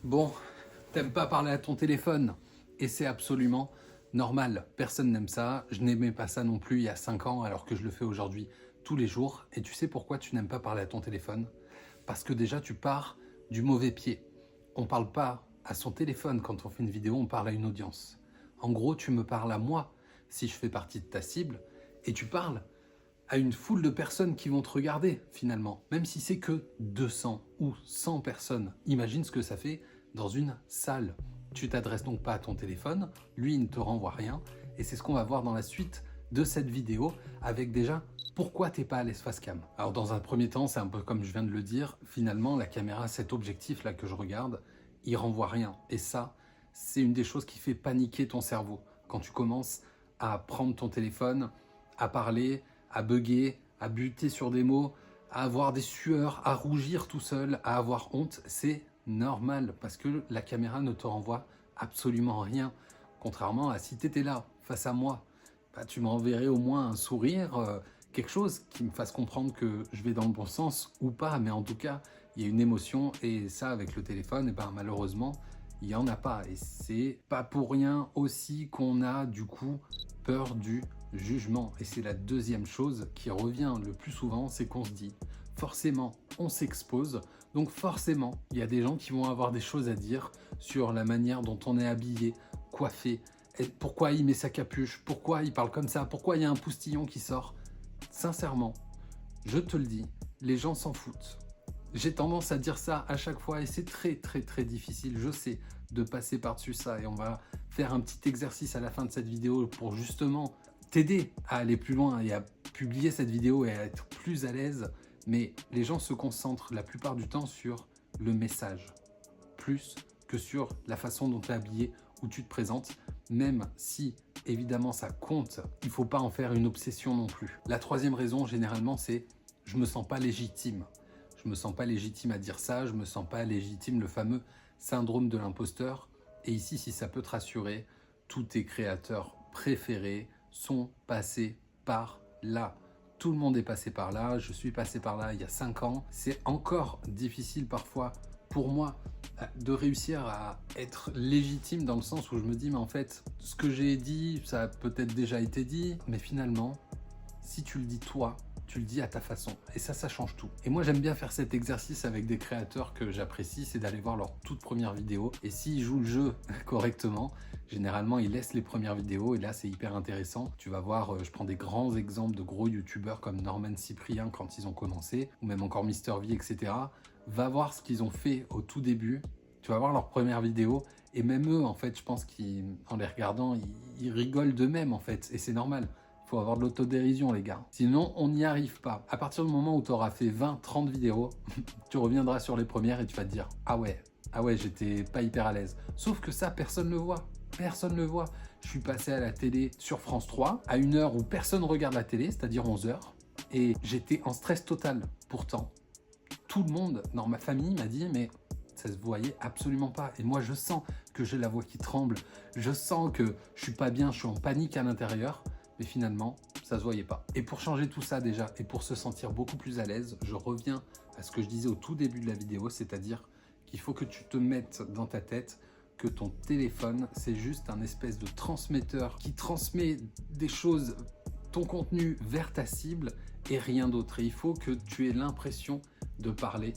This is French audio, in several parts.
Bon, t'aimes pas parler à ton téléphone et c'est absolument normal. Personne n'aime ça. Je n'aimais pas ça non plus il y a 5 ans alors que je le fais aujourd'hui tous les jours. Et tu sais pourquoi tu n'aimes pas parler à ton téléphone? Parce que déjà tu pars du mauvais pied. On parle pas à son téléphone quand on fait une vidéo, on parle à une audience. En gros, tu me parles à moi si je fais partie de ta cible et tu parles à une foule de personnes qui vont te regarder finalement, même si c'est que 200 ou 100 personnes. Imagine ce que ça fait dans une salle. Tu t'adresses donc pas à ton téléphone, lui il ne te renvoie rien, et c'est ce qu'on va voir dans la suite de cette vidéo avec déjà pourquoi t'es pas à l'aise face cam. Alors dans un premier temps, c'est un peu comme je viens de le dire, finalement la caméra, cet objectif là que je regarde, il renvoie rien, et ça, c'est une des choses qui fait paniquer ton cerveau. Quand tu commences à prendre ton téléphone, à parler, à bugger, à buter sur des mots, à avoir des sueurs, à rougir tout seul, à avoir honte, c'est normal parce que la caméra ne te renvoie absolument rien. Contrairement à si tu étais là, face à moi, bah, tu m'enverrais au moins un sourire, quelque chose qui me fasse comprendre que je vais dans le bon sens ou pas, mais en tout cas, il y a une émotion et ça, avec le téléphone, et ben, malheureusement, il n'y en a pas. Et c'est pas pour rien aussi qu'on a du coup peur du jugement. Et c'est la deuxième chose qui revient le plus souvent, c'est qu'on se dit forcément on s'expose, donc forcément il y a des gens qui vont avoir des choses à dire sur la manière dont on est habillé, coiffé, et pourquoi il met sa capuche, pourquoi il parle comme ça, pourquoi il y a un poustillon qui sort. Sincèrement, je te le dis, les gens s'en foutent. J'ai tendance à dire ça à chaque fois et c'est très difficile, je sais, de passer par-dessus ça, et on va faire un petit exercice à la fin de cette vidéo pour justement t'aider à aller plus loin et à publier cette vidéo et à être plus à l'aise. Mais les gens se concentrent la plupart du temps sur le message, plus que sur la façon dont tu es habillé ou tu te présentes, même si évidemment ça compte, il ne faut pas en faire une obsession non plus. La troisième raison généralement c'est je me sens pas légitime. Je me sens pas légitime à dire ça, je me sens pas légitime, le fameux syndrome de l'imposteur. Et ici, si ça peut te rassurer, tous tes créateurs préférés sont passés par là. Tout le monde est passé par là, je suis passé par là il y a 5 ans. C'est encore difficile parfois pour moi de réussir à être légitime dans le sens où je me dis mais en fait, ce que j'ai dit, ça a peut-être déjà été dit, mais finalement, si tu le dis toi, tu le dis à ta façon. Et ça change tout. Et moi, j'aime bien faire cet exercice avec des créateurs que j'apprécie, c'est d'aller voir leur toute première vidéo. Et s'ils jouent le jeu correctement, généralement, ils laissent les premières vidéos. Et là, c'est hyper intéressant. Tu vas voir, je prends des grands exemples de gros youtubeurs comme Norman Cyprien quand ils ont commencé, ou même encore MrV, etc. Va voir ce qu'ils ont fait au tout début. Tu vas voir leur première vidéo. Et même eux, en fait, je pense qu'en les regardant, ils rigolent d'eux-mêmes, en fait. Et c'est normal. Faut avoir de l'autodérision les gars, sinon on n'y arrive pas. À partir du moment où tu auras fait 20-30 vidéos, tu reviendras sur les premières et tu vas te dire ah ouais j'étais pas hyper à l'aise. Sauf que ça personne ne le voit, personne ne le voit. Je suis passé à la télé sur France 3 à une heure où personne regarde la télé, c'est-à-dire 11h, et j'étais en stress total. Pourtant tout le monde dans ma famille m'a dit mais ça se voyait absolument pas, et moi je sens que j'ai la voix qui tremble, je sens que je suis pas bien, je suis en panique à l'intérieur. Mais finalement, ça se voyait pas. Et pour changer tout ça déjà, et pour se sentir beaucoup plus à l'aise, je reviens à ce que je disais au tout début de la vidéo, c'est-à-dire qu'il faut que tu te mettes dans ta tête que ton téléphone, c'est juste un espèce de transmetteur qui transmet des choses, ton contenu vers ta cible et rien d'autre. Et il faut que tu aies l'impression de parler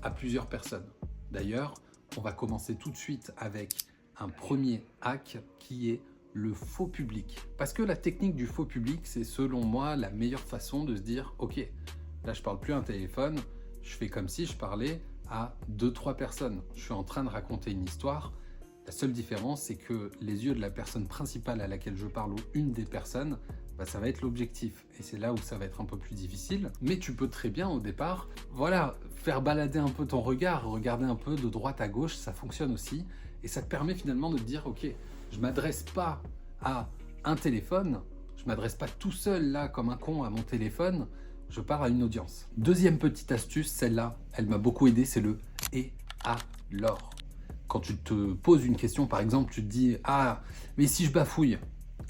à plusieurs personnes. D'ailleurs, on va commencer tout de suite avec un premier hack qui est le faux public. Parce que la technique du faux public, c'est selon moi la meilleure façon de se dire ok, là je parle plus à un téléphone, je fais comme si je parlais à 2-3 personnes. Je suis en train de raconter une histoire. La seule différence, c'est que les yeux de la personne principale à laquelle je parle ou une des personnes, bah, ça va être l'objectif. Et c'est là où ça va être un peu plus difficile. Mais tu peux très bien au départ, voilà, faire balader un peu ton regard, regarder un peu de droite à gauche, ça fonctionne aussi. Et ça te permet finalement de te dire ok, je m'adresse pas à un téléphone, je m'adresse pas tout seul là comme un con à mon téléphone, je parle à une audience. Deuxième petite astuce, celle-là, elle m'a beaucoup aidé, c'est le « et alors ». Quand tu te poses une question, par exemple, tu te dis « Ah, mais si je bafouille,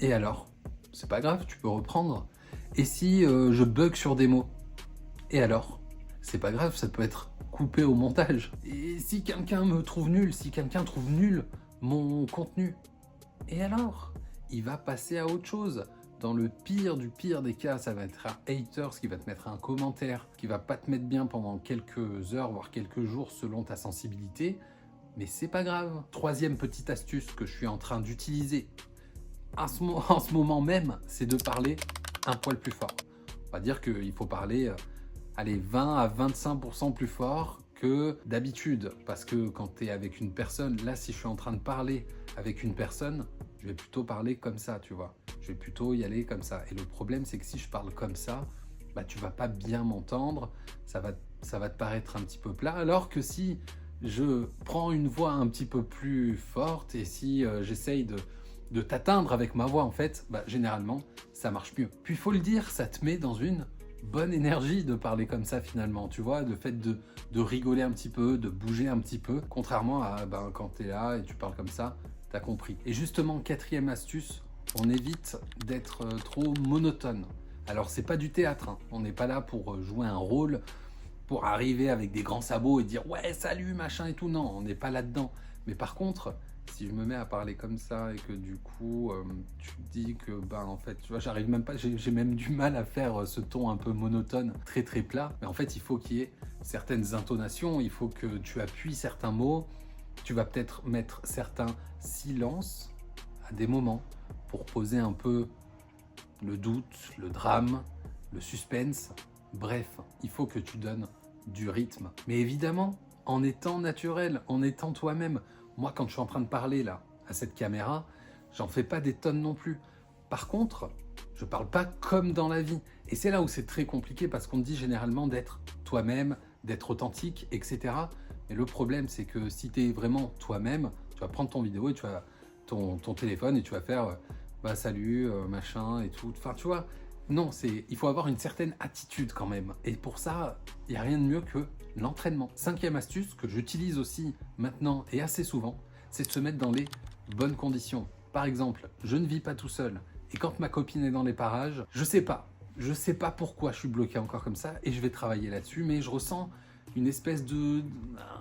et alors ?» C'est pas grave, tu peux reprendre. Et si je bug sur des mots, et alors? C'est pas grave, ça peut être couper au montage. Et si quelqu'un me trouve nul, si quelqu'un trouve nul mon contenu, et alors? Il va passer à autre chose. Dans le pire du pire des cas, ça va être un hater qui va te mettre un commentaire, qui va pas te mettre bien pendant quelques heures, voire quelques jours selon ta sensibilité, mais c'est pas grave. Troisième petite astuce que je suis en train d'utiliser en ce moment même, c'est de parler un poil plus fort. On va dire qu'il faut parler allez, 20 à 25% plus fort que d'habitude. Parce que quand tu es avec une personne, là, si je suis en train de parler avec une personne, je vais plutôt parler comme ça, tu vois. Je vais plutôt y aller comme ça. Et le problème, c'est que si je parle comme ça, bah, tu vas pas bien m'entendre, ça va te paraître un petit peu plat. Alors que si je prends une voix un petit peu plus forte et si j'essaye de t'atteindre avec ma voix, en fait, bah, généralement, ça marche mieux. Puis il faut le dire, ça te met dans une bonne énergie de parler comme ça finalement, tu vois, le fait de rigoler un petit peu, de bouger un petit peu, contrairement à quand tu es là et tu parles comme ça, tu as compris. Et justement, quatrième astuce, on évite d'être trop monotone. Alors c'est pas du théâtre, hein. On n'est pas là pour jouer un rôle, pour arriver avec des grands sabots et dire ouais salut machin et tout, non, on n'est pas là-dedans. Mais par contre, si je me mets à parler comme ça et que du coup tu te dis que en fait tu vois j'arrive même pas, j'ai même du mal à faire ce ton un peu monotone, très très plat, mais en fait il faut qu'il y ait certaines intonations, il faut que tu appuies certains mots, tu vas peut-être mettre certains silences à des moments pour poser un peu le doute, le drame, le suspense, bref, il faut que tu donnes du rythme, mais évidemment en étant naturel, en étant toi-même. Moi, quand je suis en train de parler là, à cette caméra, j'en fais pas des tonnes non plus. Par contre, je parle pas comme dans la vie. Et c'est là où c'est très compliqué parce qu'on te dit généralement d'être toi-même, d'être authentique, etc. Mais le problème, c'est que si tu es vraiment toi-même, tu vas prendre ton vidéo et tu vas ton téléphone et tu vas faire salut, machin et tout. Enfin, tu vois, non, il faut avoir une certaine attitude quand même. Et pour ça, il n'y a rien de mieux que l'entraînement. Cinquième astuce que j'utilise aussi maintenant et assez souvent, c'est de se mettre dans les bonnes conditions. Par exemple, je ne vis pas tout seul et quand ma copine est dans les parages, je sais pas pourquoi je suis bloqué encore comme ça et je vais travailler là-dessus, mais je ressens une espèce de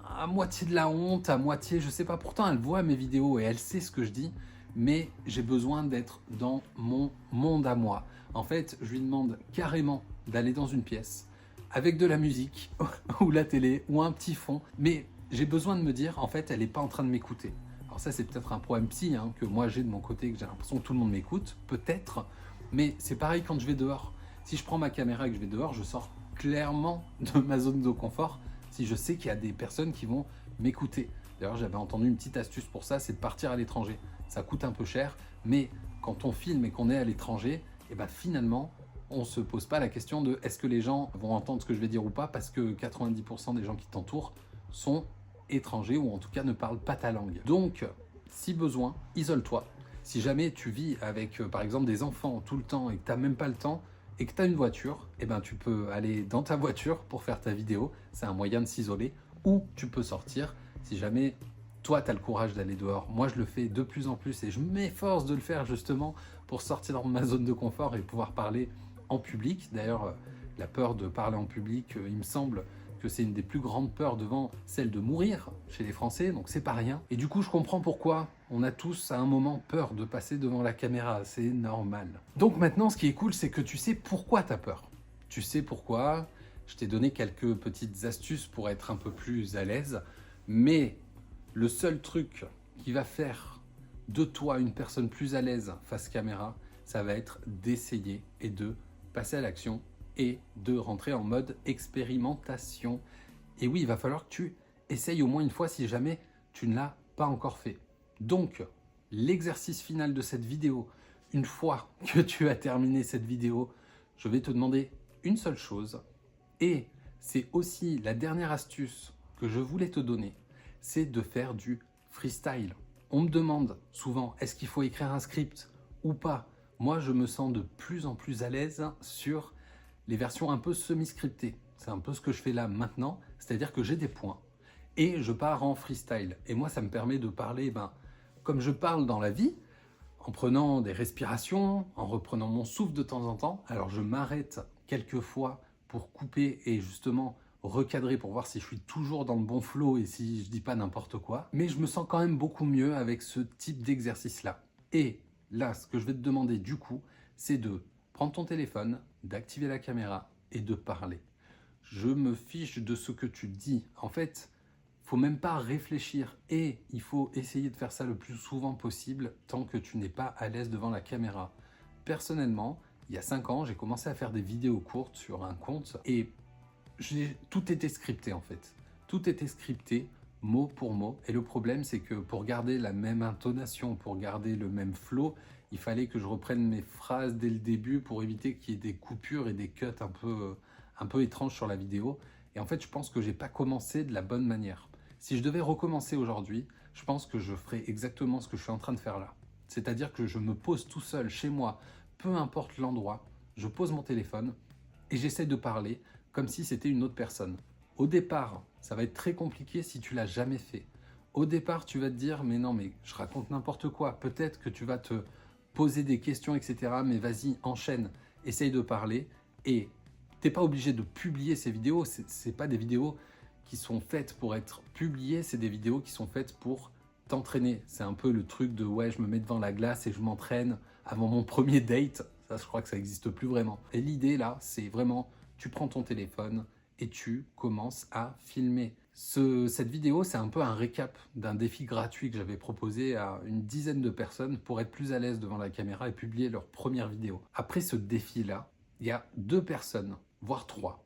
à moitié de la honte, à moitié, je sais pas. Pourtant, elle voit mes vidéos et elle sait ce que je dis, mais j'ai besoin d'être dans mon monde à moi. En fait, je lui demande carrément d'aller dans une pièce avec de la musique ou la télé ou un petit fond, mais j'ai besoin de me dire, en fait, elle n'est pas en train de m'écouter. Alors ça, c'est peut-être un problème psy que moi j'ai de mon côté, que j'ai l'impression que tout le monde m'écoute, peut-être, mais c'est pareil quand je vais dehors. Si je prends ma caméra et que je vais dehors, je sors clairement de ma zone de confort si je sais qu'il y a des personnes qui vont m'écouter. D'ailleurs, j'avais entendu une petite astuce pour ça, c'est de partir à l'étranger. Ça coûte un peu cher, mais quand on filme et qu'on est à l'étranger, et finalement, on ne se pose pas la question de est-ce que les gens vont entendre ce que je vais dire ou pas, parce que 90% des gens qui t'entourent sont étrangers ou en tout cas ne parlent pas ta langue. Donc, si besoin, isole-toi. Si jamais tu vis avec, par exemple, des enfants tout le temps et que tu n'as même pas le temps et que tu as une voiture, tu peux aller dans ta voiture pour faire ta vidéo. C'est un moyen de s'isoler. Ou tu peux sortir si jamais toi, tu as le courage d'aller dehors. Moi, je le fais de plus en plus et je m'efforce de le faire justement pour sortir de ma zone de confort et pouvoir parler en public. D'ailleurs, la peur de parler en public, il me semble que c'est une des plus grandes peurs devant celle de mourir chez les Français, donc c'est pas rien. Et du coup, je comprends pourquoi on a tous à un moment peur de passer devant la caméra, c'est normal. Donc maintenant, ce qui est cool, c'est que tu sais pourquoi tu as peur. Tu sais pourquoi, je t'ai donné quelques petites astuces pour être un peu plus à l'aise, mais le seul truc qui va faire de toi une personne plus à l'aise face caméra, ça va être d'essayer et de passer à l'action et de rentrer en mode expérimentation. Et oui, il va falloir que tu essayes au moins une fois si jamais tu ne l'as pas encore fait. Donc, l'exercice final de cette vidéo, une fois que tu as terminé cette vidéo, je vais te demander une seule chose. Et c'est aussi la dernière astuce que je voulais te donner, c'est de faire du freestyle. On me demande souvent, est-ce qu'il faut écrire un script ou pas? Moi, je me sens de plus en plus à l'aise sur les versions un peu semi-scriptées. C'est un peu ce que je fais là maintenant, c'est-à-dire que j'ai des points et je pars en freestyle. Et moi, ça me permet de parler comme je parle dans la vie, en prenant des respirations, en reprenant mon souffle de temps en temps. Alors, je m'arrête quelques fois pour couper et justement recadrer pour voir si je suis toujours dans le bon flow et si je dis pas n'importe quoi. Mais je me sens quand même beaucoup mieux avec ce type d'exercice-là. Et là, ce que je vais te demander du coup, c'est de prendre ton téléphone, d'activer la caméra et de parler. Je me fiche de ce que tu dis. En fait, faut même pas réfléchir et il faut essayer de faire ça le plus souvent possible tant que tu n'es pas à l'aise devant la caméra. Personnellement, il y a 5 ans, j'ai commencé à faire des vidéos courtes sur un compte et tout était scripté en fait. Tout était scripté, mot pour mot. Et le problème, c'est que pour garder la même intonation, pour garder le même flow, il fallait que je reprenne mes phrases dès le début pour éviter qu'il y ait des coupures et des cuts un peu étranges sur la vidéo. Et en fait, je pense que j'ai pas commencé de la bonne manière. Si je devais recommencer aujourd'hui, je pense que je ferais exactement ce que je suis en train de faire là. C'est-à-dire que je me pose tout seul chez moi, peu importe l'endroit, je pose mon téléphone et j'essaie de parler comme si c'était une autre personne. Au départ, ça va être très compliqué si tu l'as jamais fait. Au départ, tu vas te dire, mais non, mais je raconte n'importe quoi. Peut-être que tu vas te poser des questions, etc. Mais vas-y, enchaîne, essaye de parler. Et t'es pas obligé de publier ces vidéos. C'est pas des vidéos qui sont faites pour être publiées, c'est des vidéos qui sont faites pour t'entraîner. C'est un peu le truc de, ouais, je me mets devant la glace et je m'entraîne avant mon premier date. Ça, je crois que ça n'existe plus vraiment. Et l'idée, là, c'est vraiment, tu prends ton téléphone et tu commences à filmer. Cette vidéo, c'est un peu un récap d'un défi gratuit que j'avais proposé à une dizaine de personnes pour être plus à l'aise devant la caméra et publier leur première vidéo. Après ce défi-là, il y a 2 personnes, voire 3,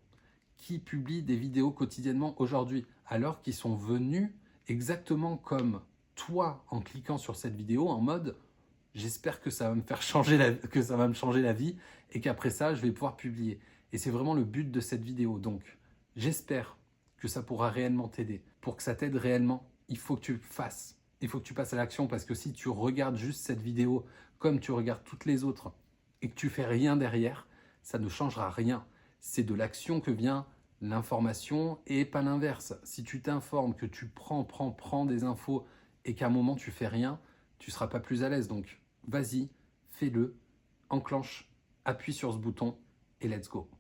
qui publient des vidéos quotidiennement aujourd'hui, alors qu'ils sont venus exactement comme toi en cliquant sur cette vidéo en mode j'espère que ça va me faire changer que ça va me changer la vie et qu'après ça, je vais pouvoir publier. Et c'est vraiment le but de cette vidéo. Donc, j'espère que ça pourra réellement t'aider. Pour que ça t'aide réellement, il faut que tu fasses. Il faut que tu passes à l'action parce que si tu regardes juste cette vidéo comme tu regardes toutes les autres et que tu fais rien derrière, ça ne changera rien. C'est de l'action que vient l'information et pas l'inverse. Si tu t'informes, que tu prends des infos et qu'à un moment tu fais rien, tu ne seras pas plus à l'aise. Donc, vas-y, fais-le, enclenche, appuie sur ce bouton et let's go.